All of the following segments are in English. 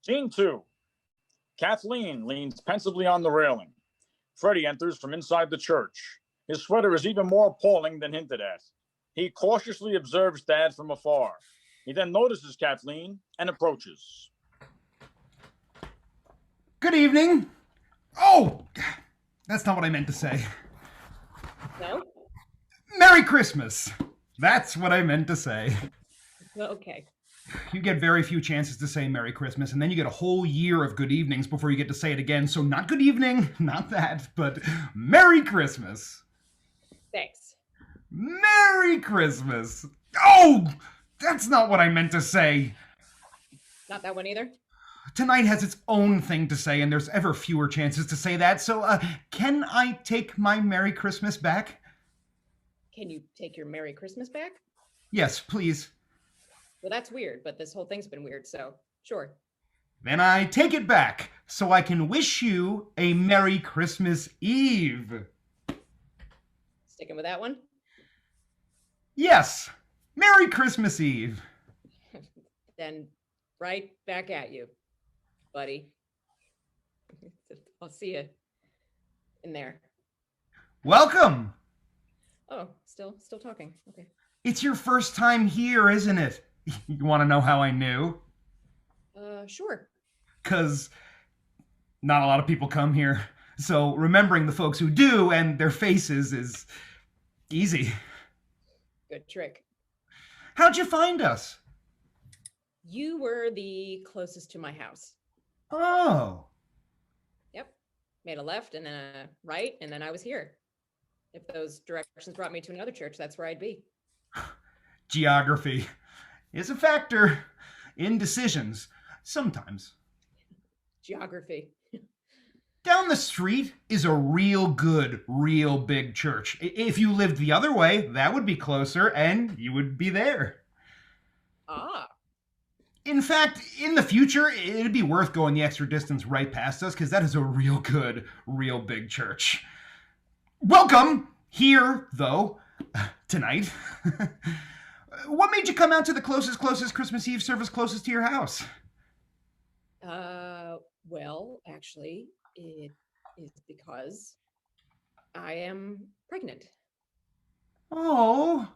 Scene 2. Kathleen leans pensively on the railing. Freddy enters from inside the church. His sweater is even more appalling than hinted at. He cautiously observes Dad from afar. He then notices Kathleen and approaches. Good evening. Oh, that's not what I meant to say. No? Merry Christmas. That's what I meant to say. Okay. You get very few chances to say Merry Christmas, and then you get a whole year of good evenings before you get to say it again. So not good evening, not that, but Merry Christmas. Thanks. Merry Christmas. Oh, that's not what I meant to say. Not that one either? Tonight has its own thing to say, and there's ever fewer chances to say that. So, can I take my Merry Christmas back? Can you take your Merry Christmas back? Yes, please. Well, that's weird, but this whole thing's been weird, so sure. Then I take it back, so I can wish you a Merry Christmas Eve. Sticking with that one? Yes, Merry Christmas Eve. Then right back at you, buddy. I'll see you in there. Welcome. Oh, still talking. Okay. It's your first time here, isn't it? You want to know how I knew? Sure. 'Cause not a lot of people come here. So remembering the folks who do and their faces is easy. Good trick. How'd you find us? You were the closest to my house. Oh. Yep. Made a left and then a right, and then I was here. If those directions brought me to another church, that's where I'd be. Geography is a factor in decisions, sometimes. Geography. Down the street is a real good, real big church. If you lived the other way, that would be closer and you would be there. Ah. In fact, in the future, it'd be worth going the extra distance right past us because that is a real good, real big church. Welcome here, though, tonight. What made you come out to the closest Christmas Eve service closest to your house? Well, actually, it is because I am pregnant. Oh.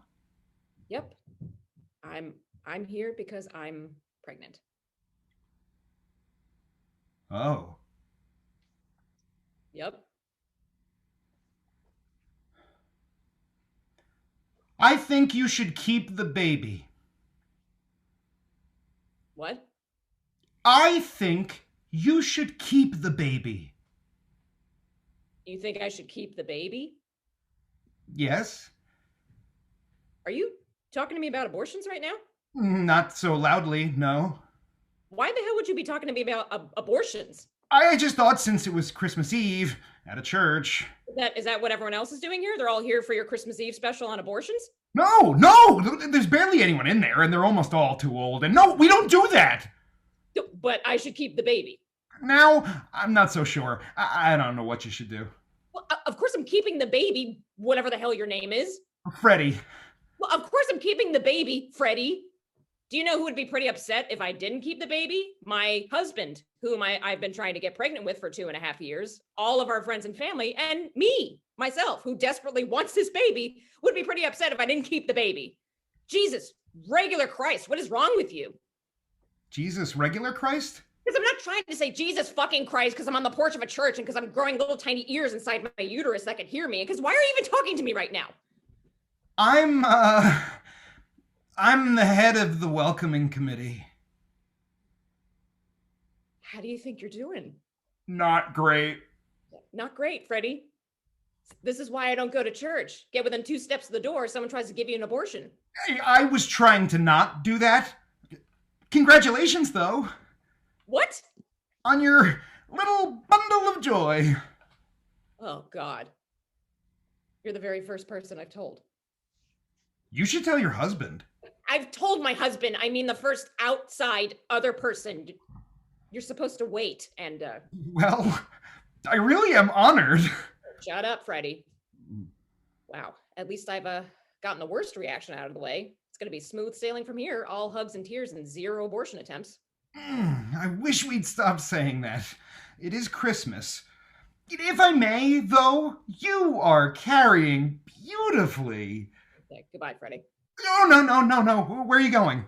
Yep. I'm here because I'm pregnant. Oh. Yep. I think you should keep the baby. What? I think you should keep the baby. You think I should keep the baby? Yes? Are you talking to me about abortions right now? Not so loudly, no. Why the hell would you be talking to me about abortions? I just thought since it was Christmas Eve at a church. Is that what everyone else is doing here? They're all here for your Christmas Eve special on abortions? No, there's barely anyone in there and they're almost all too old. And no, we don't do that. But I should keep the baby. Now, I'm not so sure. I don't know what you should do. Well, of course I'm keeping the baby, whatever the hell your name is. Freddy. Well, of course I'm keeping the baby, Freddy. Do you know who would be pretty upset if I didn't keep the baby? My husband, whom I've been trying to get pregnant with for 2.5 years, all of our friends and family, and me, myself, who desperately wants this baby, would be pretty upset if I didn't keep the baby. Jesus, regular Christ, what is wrong with you? Jesus, regular Christ? Because I'm not trying to say Jesus fucking Christ because I'm on the porch of a church and because I'm growing little tiny ears inside my uterus that can hear me. And because why are you even talking to me right now? I'm the head of the welcoming committee. How do you think you're doing? Not great. Not great, Freddy. This is why I don't go to church. Get within 2 steps of the door, someone tries to give you an abortion. I was trying to not do that. Congratulations, though. What? On your little bundle of joy. Oh, God. You're the very first person I've told. You should tell your husband. I've told my husband. I mean the first outside other person. You're supposed to wait and, Well, I really am honored. Shut up, Freddy. Wow. At least I've gotten the worst reaction out of the way. It's going to be smooth sailing from here. All hugs and tears and 0 abortion attempts. I wish we'd stop saying that. It is Christmas. If I may, though, you are carrying beautifully. Okay, goodbye, Freddy. Oh, no. Where are you going?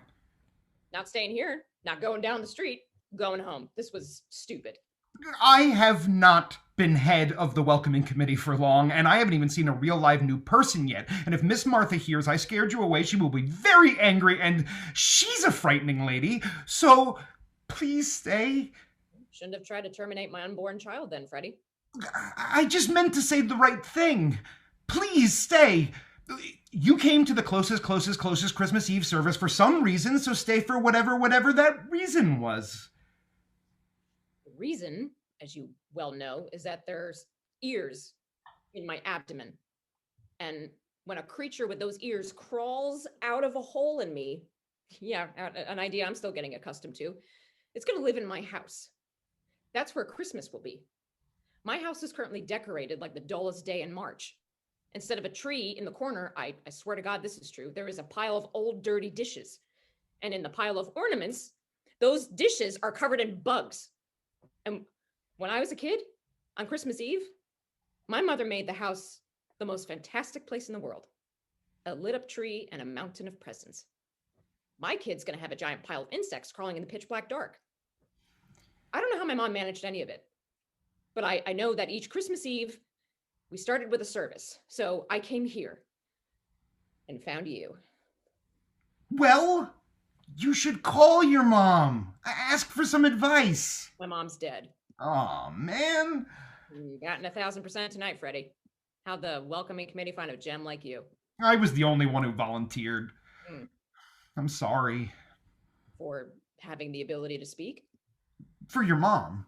Not staying here, not going down the street, going home. This was stupid. I have not been head of the welcoming committee for long, and I haven't even seen a real live new person yet. And if Miss Martha hears I scared you away, she will be very angry, and she's a frightening lady. So please stay. Shouldn't have tried to terminate my unborn child then, Freddy. I just meant to say the right thing. Please stay. You came to the closest Christmas Eve service for some reason, so stay for whatever that reason was. The reason, as you well know, is that there's ears in my abdomen. And when a creature with those ears crawls out of a hole in me, yeah, an idea I'm still getting accustomed to, it's going to live in my house. That's where Christmas will be. My house is currently decorated like the dullest day in March. Instead of a tree in the corner, I swear to God this is true, there is a pile of old dirty dishes. And in the pile of ornaments, those dishes are covered in bugs. And when I was a kid, on Christmas Eve, my mother made the house the most fantastic place in the world. A lit up tree and a mountain of presents. My kid's gonna have a giant pile of insects crawling in the pitch black dark. I don't know how my mom managed any of it, but I know that each Christmas Eve, we started with a service. So I came here and found you. Well, you should call your mom. Ask for some advice. My mom's dead. Aw, man. You gotten 1,000% tonight, Freddy. How'd the welcoming committee find a gem like you? I was the only one who volunteered. Mm. I'm sorry. For having the ability to speak? For your mom.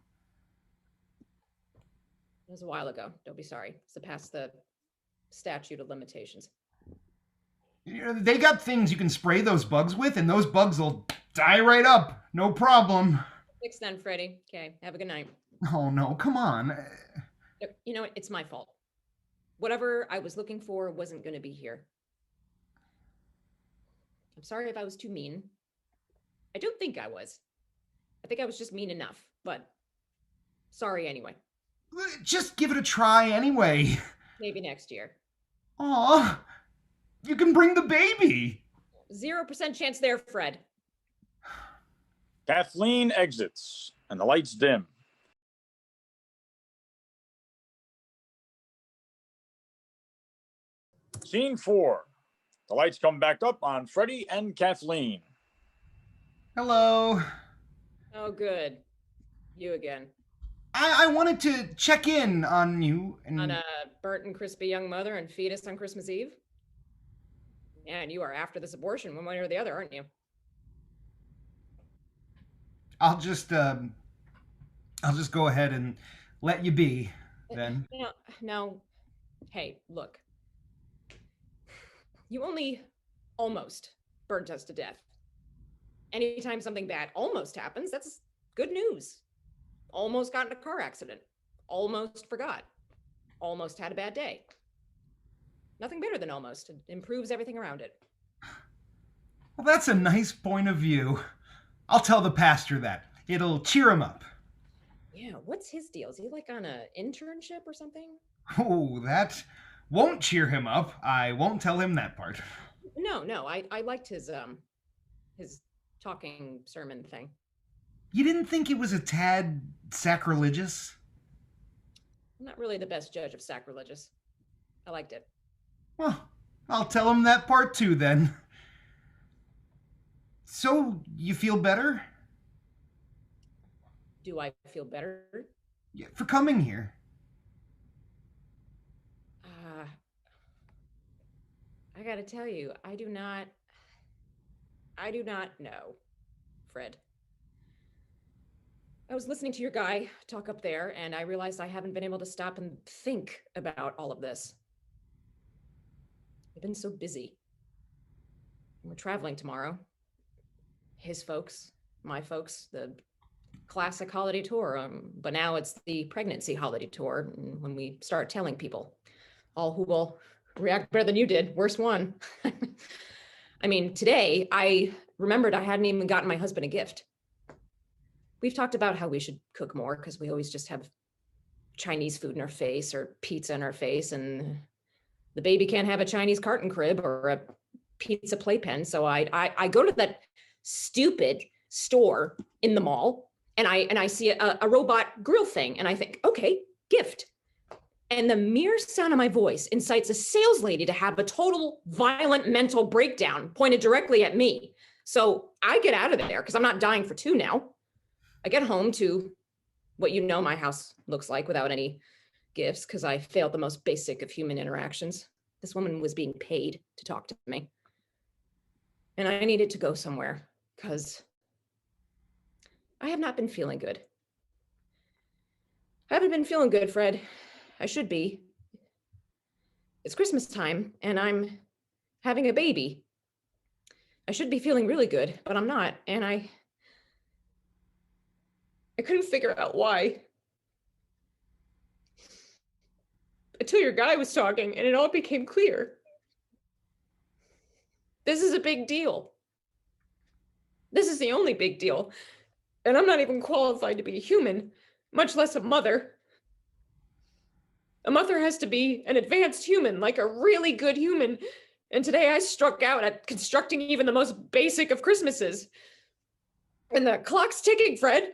It was a while ago. Don't be sorry. It's past the statute of limitations. You know, they got things you can spray those bugs with, and those bugs will die right up. No problem. Fix then, Freddy. Okay, have a good night. Oh, no, come on. You know what? It's my fault. Whatever I was looking for wasn't going to be here. I'm sorry if I was too mean. I don't think I was. I think I was just mean enough, but sorry anyway. Just give it a try anyway. Maybe next year. Aw, you can bring the baby. 0% chance there, Fred. Kathleen exits, and the lights dim. Scene 4. The lights come back up on Freddy and Kathleen. Hello. Oh, good. You again. I wanted to check in on you. On a burnt and crispy young mother and fetus on Christmas Eve? Yeah, and you are after this abortion one way or the other, aren't you? I'll just go ahead and let you be then. No. Hey, look. You only almost burnt us to death. Anytime something bad almost happens, that's good news. Almost got in a car accident. Almost forgot. Almost had a bad day. Nothing better than almost. It improves everything around it. Well, that's a nice point of view. I'll tell the pastor that. It'll cheer him up. Yeah, what's his deal? Is he like on an internship or something? Oh, that won't cheer him up. I won't tell him that part. No, I liked his talking sermon thing. You didn't think it was a tad sacrilegious? I'm not really the best judge of sacrilegious. I liked it. Well, I'll tell him that part too then. So, you feel better? Do I feel better? Yeah, for coming here. I gotta tell you, I do not know, Fred. I was listening to your guy talk up there, and I realized I haven't been able to stop and think about all of this. I've been so busy. We're traveling tomorrow. His folks, my folks, the classic holiday tour, but now it's the pregnancy holiday tour. When we start telling people, all who will react better than you did, worst one. I mean, today I remembered I hadn't even gotten my husband a gift. we've talked about how we should cook more because we always just have Chinese food in our face or pizza in our face, and the baby can't have a Chinese carton crib or a pizza playpen. So I go to that stupid store in the mall, and I see a robot grill thing, and I think, okay, gift. And the mere sound of my voice incites a sales lady to have a total violent mental breakdown pointed directly at me. So I get out of there because I'm not dying for two now. I get home to what you know my house looks like without any gifts because I failed the most basic of human interactions. This woman was being paid to talk to me. And I needed to go somewhere because I have not been feeling good. I haven't been feeling good, Fred. I should be. It's Christmas time and I'm having a baby. I should be feeling really good, but I'm not. And I couldn't figure out why. Until your guy was talking and it all became clear. This is a big deal. This is the only big deal. And I'm not even qualified to be a human, much less a mother. A mother has to be an advanced human, like a really good human. And today I struck out at constructing even the most basic of Christmases. And the clock's ticking, Fred.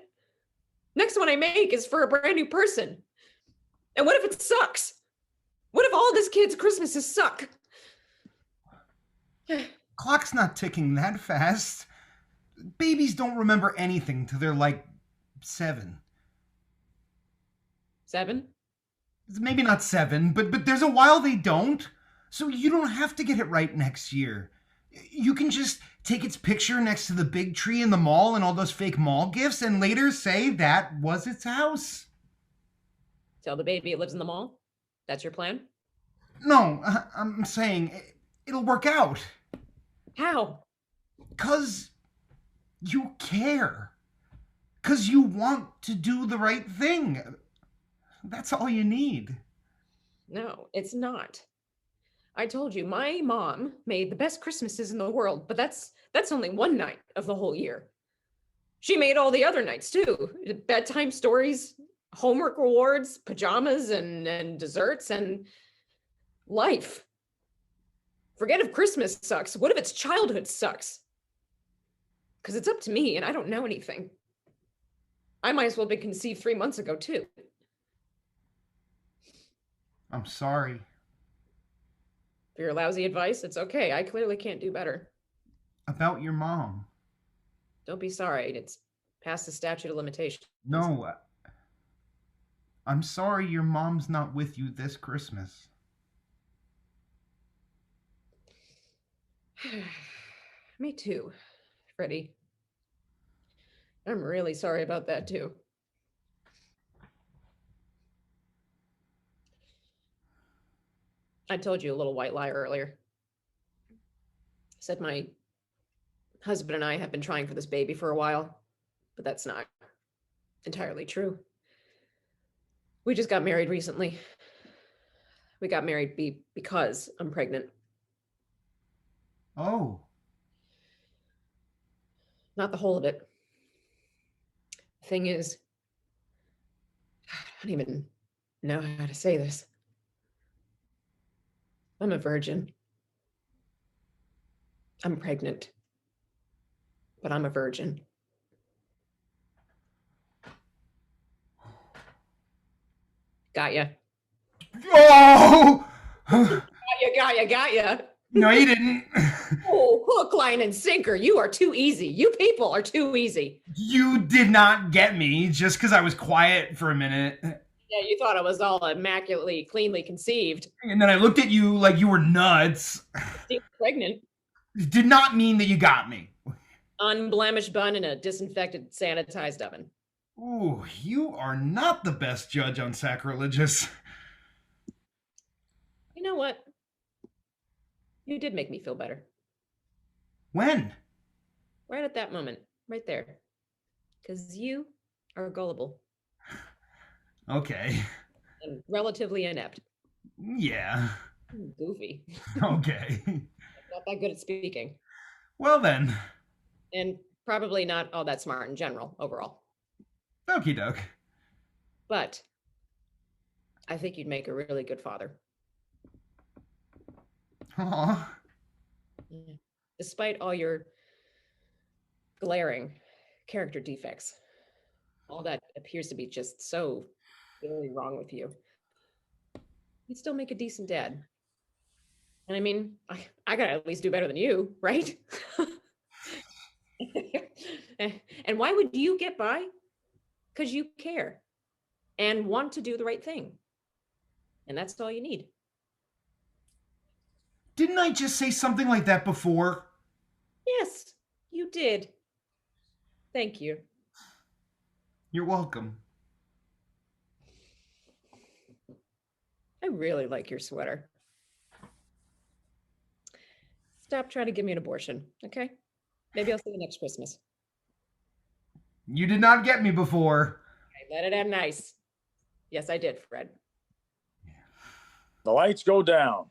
Next one I make is for a brand new person. And what if it sucks? What if all this kid's Christmases suck? Clock's not ticking that fast. Babies don't remember anything till they're like 7. 7? Maybe not 7, but there's a while they don't. So you don't have to get it right next year. You can just take its picture next to the big tree in the mall and all those fake mall gifts and later say that was its house. Tell the baby it lives in the mall? That's your plan? No, I'm saying it'll work out. How? 'Cause you care. 'Cause you want to do the right thing. That's all you need. No, it's not. I told you, my mom made the best Christmases in the world, but that's only one night of the whole year. She made all the other nights too. Bedtime stories, homework rewards, pajamas and desserts and life. Forget if Christmas sucks. What if its childhood sucks? Because it's up to me and I don't know anything. I might as well have been conceived 3 months ago too. I'm sorry. For your lousy advice, it's okay. I clearly can't do better. About your mom. Don't be sorry. It's past the statute of limitations. No. I'm sorry your mom's not with you this Christmas. Me too, Freddy. I'm really sorry about that too. I told you a little white lie earlier. I said my husband and I have been trying for this baby for a while, but that's not entirely true. We just got married recently. We got married because I'm pregnant. Oh. Not the whole of it. The thing is, I don't even know how to say this. I'm a virgin. I'm pregnant, but I'm a virgin. Got ya. Oh! Got ya. No, you didn't. Oh, hook, line, and sinker. You are too easy. You people are too easy. You did not get me just because I was quiet for a minute. Yeah, you thought I was all immaculately, cleanly conceived. And then I looked at you like you were nuts. Pregnant. It did not mean that you got me. Unblemished bun in a disinfected, sanitized oven. Ooh, you are not the best judge on sacrilegious. You know what? You did make me feel better. When? Right at that moment. Right there. Because you are gullible. Okay. And relatively inept. Yeah. Goofy. Okay. Not that good at speaking. Well then. And probably not all that smart in general, overall. Okie doke. But I think you'd make a really good father. Aw. Despite all your glaring character defects, all that appears to be just so very wrong with you, you'd still make a decent dad. And I mean, I gotta at least do better than you, right? And why would you get by? Because you care and want to do the right thing. And that's all you need. Didn't I just say something like that before? Yes, you did. Thank you. You're welcome. I really like your sweater. Stop trying to give me an abortion, okay? Maybe I'll see you next Christmas. You did not get me before. Okay, let it end nice. Yes, I did, Fred. The lights go down.